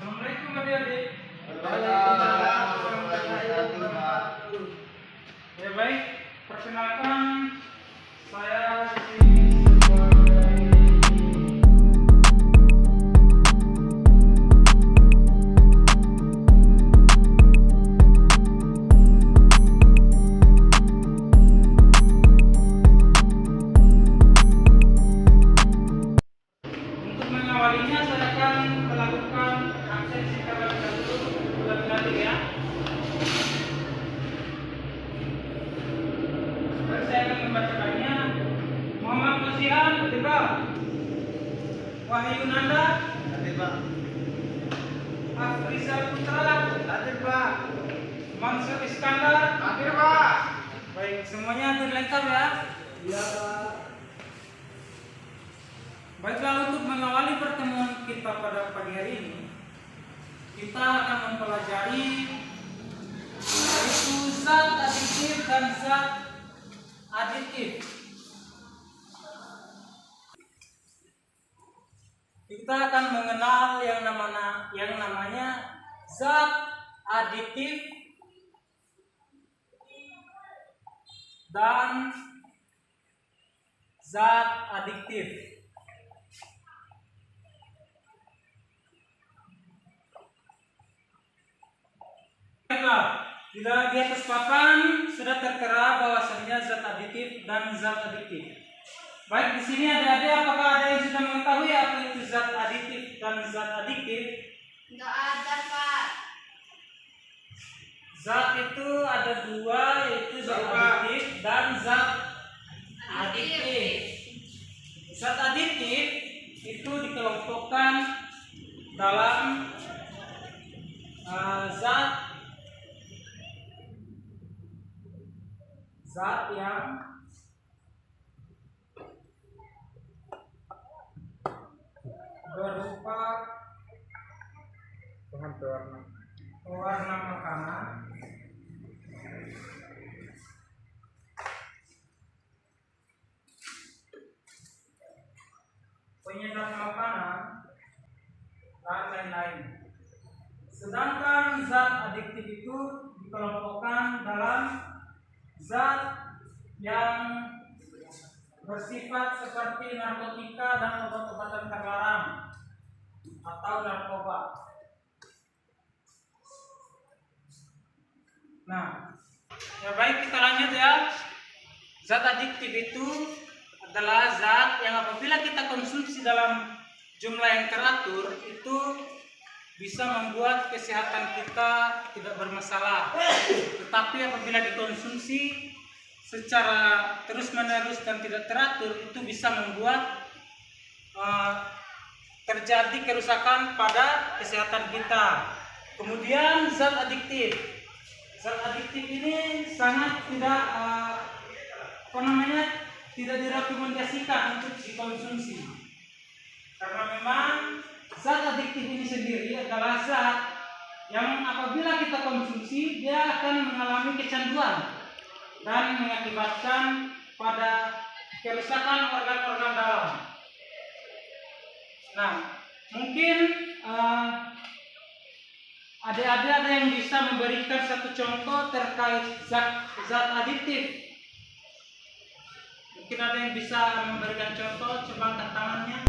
Assalamualaikum adik-adik. Waalaikumsalam warahmatullahi wabarakatuh. Ya baik, perkenalkan saya untuk mengawalinya saya akan melakukan aksen singkat dulu adik-adik ya. Dan saya akan membacakannya. Muhammad Fasihan, tiba. Wahyu Nanda, Hadir Pak. Afrizal Putra, Hadir Pak. Mansur Iskandar, Hadir Pak. baik semuanya hadir lengkap ya. Iya Pak. Baiklah, untuk mengawali pertemuan kita pada pagi hari ini, kita akan mempelajari yaitu zat aditif dan zat aditif. Kita akan mengenal yang namanya zat aditif dan zat adiktif. Baiklah, di atas papan sudah tertera bahwasannya zat aditif dan zat adiktif. Baik, di sini adik-adik, apakah ada yang sudah mengetahui apa itu zat aditif dan zat adiktif? Enggak ada, Pak. Zat itu ada dua, yaitu zat aditif dan zat adiktif. Zat aditif itu dikelompokkan dalam zat yang berupa pewarna makanan, penyedap makanan, dan lain-lain. Sedangkan zat adiktif itu dikelompokkan dalam zat yang bersifat seperti narkotika dan obat-obatan terlarang atau narkoba. Nah, ya baik, kita lanjut ya. Zat adiktif itu adalah zat yang apabila kita konsumsi dalam jumlah yang teratur itu bisa membuat kesehatan kita tidak bermasalah. Tetapi apabila dikonsumsi secara terus-menerus dan tidak teratur, itu bisa membuat terjadi kerusakan pada kesehatan kita. Kemudian zat adiktif. Zat adiktif ini sangat tidak tidak direkomendasikan untuk dikonsumsi. Karena memang zat adiktif ini sendiri adalah zat yang apabila kita konsumsi dia akan mengalami kecanduan dan mengakibatkan pada kerusakan organ-organ dalam. Nah, mungkin adik-adik ada yang bisa memberikan satu contoh terkait zat adiktif. Mungkin ada yang bisa memberikan contoh, coba angkat tangannya.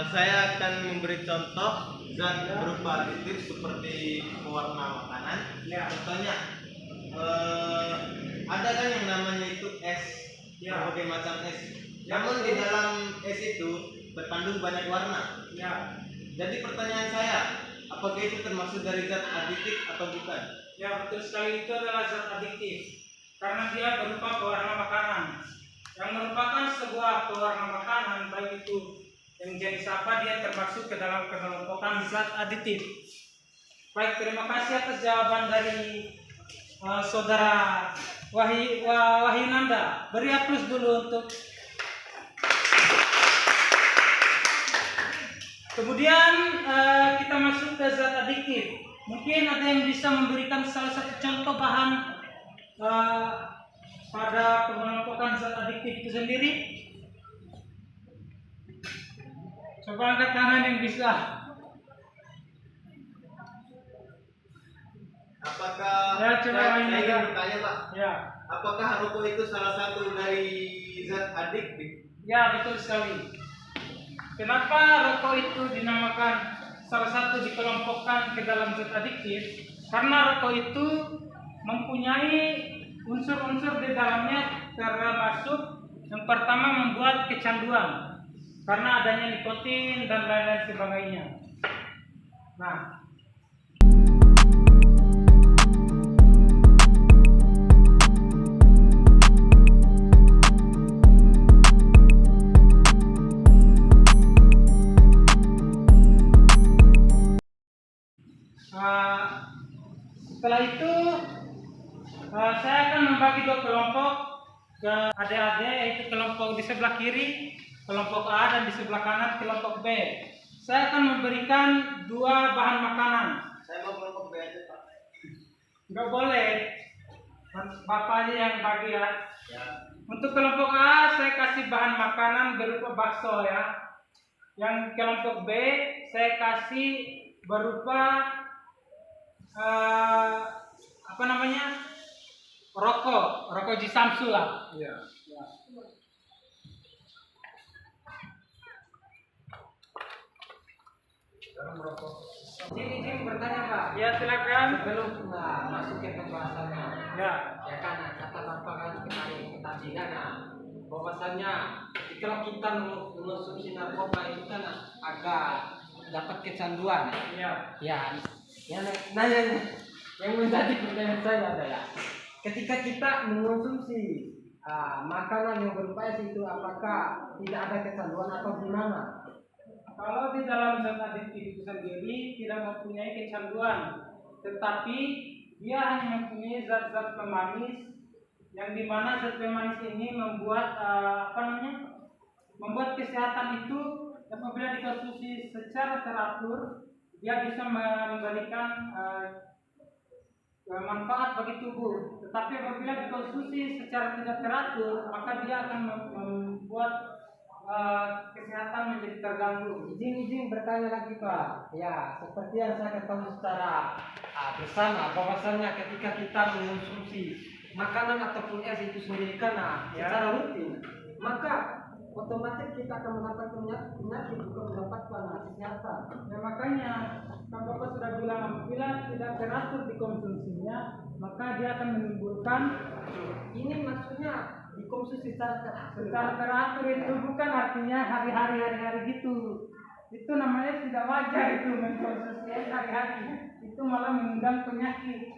Saya akan memberi contoh zat berupa aditif seperti pewarna makanan. Ya. Contohnya, ada kan yang namanya itu es, Ya. berbagai macam es. Ya, Namun di betul. dalam es itu terkandung banyak warna. Ya, Jadi pertanyaan saya, apakah itu termasuk dari zat aditif atau bukan? ya betul sekali, itu adalah zat adiktif karena dia berupa pewarna makanan yang merupakan sebuah pewarna makanan, baik itu yang jenis apa, dia termasuk ke dalam kelompokan zat aditif. Baik, terima kasih atas jawaban dari saudara Wahyu Nanda. Beri aplaus dulu untuk. Kemudian kita masuk ke zat adiktif. Mungkin ada yang bisa memberikan salah satu contoh bahan pada pengelompokan zat adiktif itu sendiri. Coba angkat tangan yang bisa. Apakah Ya, coba saya ini, ingin ya. bertanya Pak, Ya, apakah rokok itu salah satu dari zat adiktif? ya betul sekali. Kenapa rokok itu dinamakan salah satu dikelompokkan ke dalam zat adiktif? Karena rokok itu mempunyai unsur-unsur di dalamnya termasuk yang pertama membuat kecanduan karena adanya nikotin dan lain-lain sebagainya. Nah, setelah itu saya akan membagi dua kelompok ke adik-adik, yaitu kelompok di sebelah kiri kelompok A dan di sebelah kanan kelompok B. Saya akan memberikan dua bahan makanan. Saya mau kelompok B aja Pak. Nggak boleh, bapak aja yang bagi ya. Ya. Untuk kelompok A saya kasih bahan makanan berupa bakso ya. Yang kelompok B saya kasih berupa rokok Jisamsu lah. Iya. Izin bertanya Pak, Ya silakan. sebelum masuk ke pembahasannya, Ya. ya kan kata Bapak kan kemarin tadi kan, bahwasannya kalau kita mengonsumsi narkoba itu kan agak dapat kecanduan. Ya. Ya, yang menjadi pertanyaan saya adalah ketika kita mengonsumsi makanan yang berupa es itu, apakah tidak ada kecanduan atau gimana? Kalau di dalam zat adiktif itu sendiri tidak mempunyai kecanduan, tetapi dia hanya mempunyai zat-zat pemanis yang dimana zat pemanis ini membuat membuat kesehatan itu apabila dikonsumsi secara teratur dia bisa memberikan manfaat bagi tubuh. Tetapi apabila dikonsumsi secara tidak teratur maka dia akan membuat kesehatan menjadi terganggu. Izin bertanya lagi Pak. Ya, seperti yang saya ketahui secara bersama, bahwasannya ketika kita mengonsumsi makanan ataupun es itu sendiri karena secara rutin, maka otomatis kita akan mendapatkan penyakit, bukan mendapatkan kesehatan. Ya makanya kan Bapak sudah bilang apabila tidak teratur dikonsumsinya maka dia akan menimbulkan. Ini maksudnya dikonsumsi secara Teratur itu bukan artinya hari-hari gitu. Itu namanya tidak wajar itu mengkonsumsi es hari-hari. Itu malah mengundang penyakit.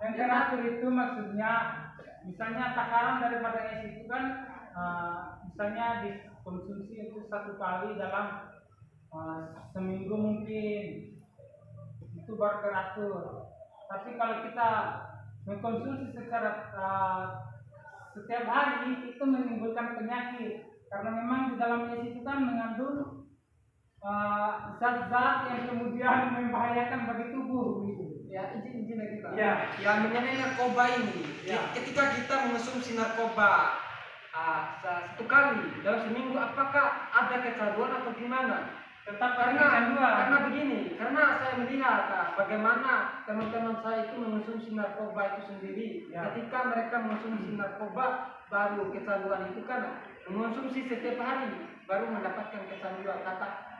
Yang teratur itu maksudnya misalnya takaran daripada es itu kan misalnya dikonsumsi itu 1 kali dalam seminggu mungkin. Itu baru teratur. Tapi kalau kita mengkonsumsi secara setiap hari itu menimbulkan penyakit karena memang di dalam es itu kan mengandung zat-zat yang kemudian membahayakan bagi tubuh gitu. Ya, izin lagi Pak. Ya. Yang mengenai narkoba ini, Ya. ketika kita mengonsumsi narkoba 1 kali dalam seminggu, apakah ada kecanduan atau gimana? Tetap kecanduan. Karena begini, karena saya melihat bagaimana teman-teman saya itu mengonsumsi narkoba itu sendiri. Ya. Ketika mereka mengonsumsi narkoba, baru kecanduan itu kan mengonsumsi setiap hari, baru mendapatkan kecanduan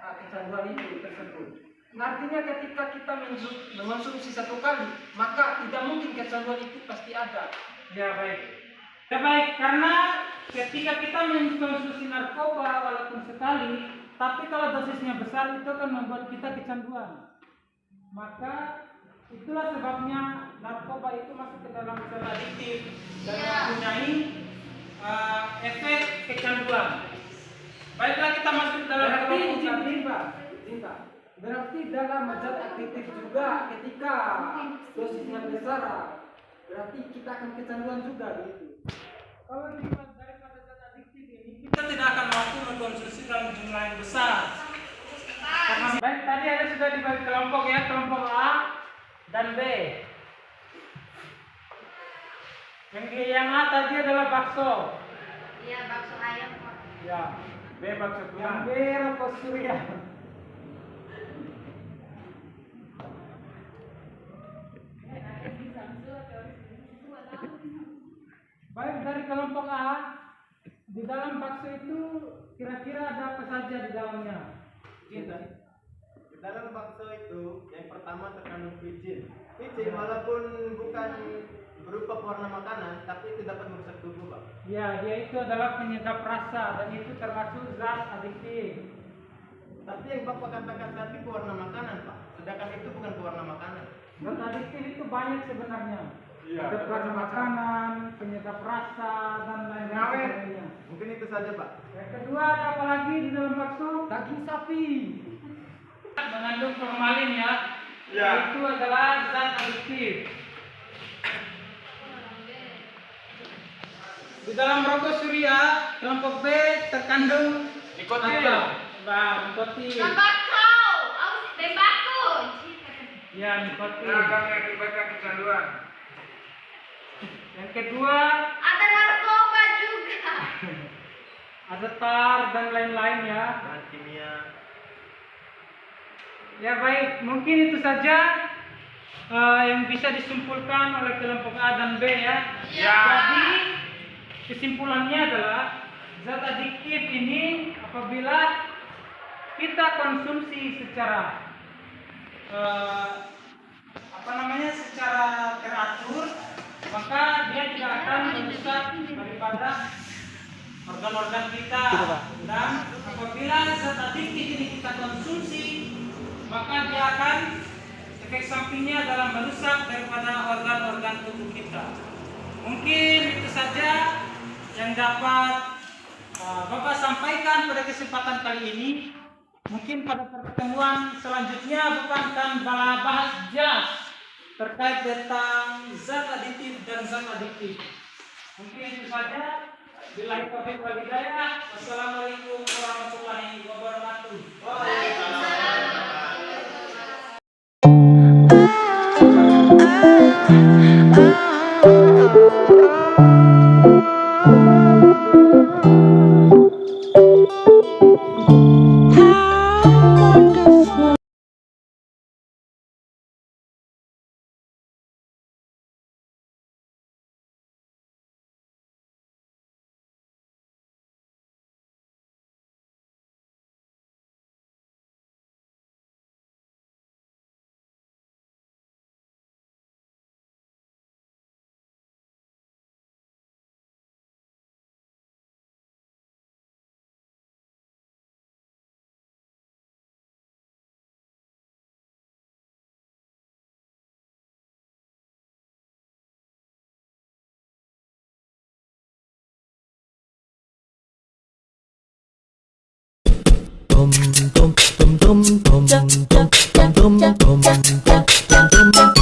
kecanduan itu tersebut. Nah, artinya ketika kita mengonsumsi 1 kali, maka tidak mungkin kecanduan itu pasti ada. Ya baik. Ya baik, karena ketika kita mengkonsumsi narkoba walaupun sekali, tapi kalau dosisnya besar itu akan membuat kita kecanduan. Maka itulah sebabnya narkoba itu masuk ke dalam zat adiktif dan mempunyai efek kecanduan. Baiklah kita masuk ke dalam kelompok tadi. Pak. Berarti dalam zat adiktif juga ketika dosisnya besar, berarti kita akan kecanduan juga gitu. Kalau dilihat daripada zat adiktif ini, kita tidak akan mampu mengkonsumsi dalam jumlah yang besar. Karena baik tadi ada sudah dibagi kelompok ya, kelompok dan B. Yang A tadi adalah bakso. Iya, bakso ayam Pak. Ya, B bakso Yang tulang. B rokok surya. Baik, dari kelompok A, di dalam bakso itu kira-kira ada apa saja di dalamnya? Di dalam bakso itu yang pertama terkandung vicin. Vicin walaupun bukan berupa pewarna makanan, tapi itu dapat merusak tubuh, Pak. Ya, dia itu adalah penyedap rasa dan itu termasuk zat adiktif. Tapi yang Bapak katakan tadi pewarna makanan, Pak. Sedangkan itu bukan pewarna makanan. Zat adiktif itu banyak sebenarnya. Iya, Ada pewarna makanan, penyedap rasa dan lain sebagainya. Mungkin itu saja, Pak. Yang kedua ada apa lagi di dalam bakso? Daging sapi. Mengandung formalin ya. Ya. Itu adalah zat adiktif. Di dalam rokok surya kelompok B terkandung Nikotin. nikotin. Tembakau. Aus tembakau. Ya, nikotin. mengakibatkan kecanduan. Yang kedua Ada narkoba juga. ada tar dan lain-lain ya. Bahan kimia. Ya baik, mungkin itu saja yang bisa disimpulkan oleh kelompok A dan B ya. Jadi kesimpulannya adalah zat adiktif ini apabila kita konsumsi secara secara teratur, maka dia tidak akan merusak daripada organ-organ kita. Dan apabila zat adiktif ini kita konsumsi, maka dia akan efek sampingnya adalah merusak daripada organ-organ tubuh kita. Mungkin itu saja yang dapat Bapak sampaikan pada kesempatan kali ini. Mungkin pada pertemuan selanjutnya Bapak akan bahas jelas terkait tentang zat aditif dan zat adiktif. Mungkin itu saja. Billahi taufiq wal hidayah. Wassalamualaikum warahmatullahi wabarakatuh. Dum dum dum dum dum dum dum dum dum dum dum dum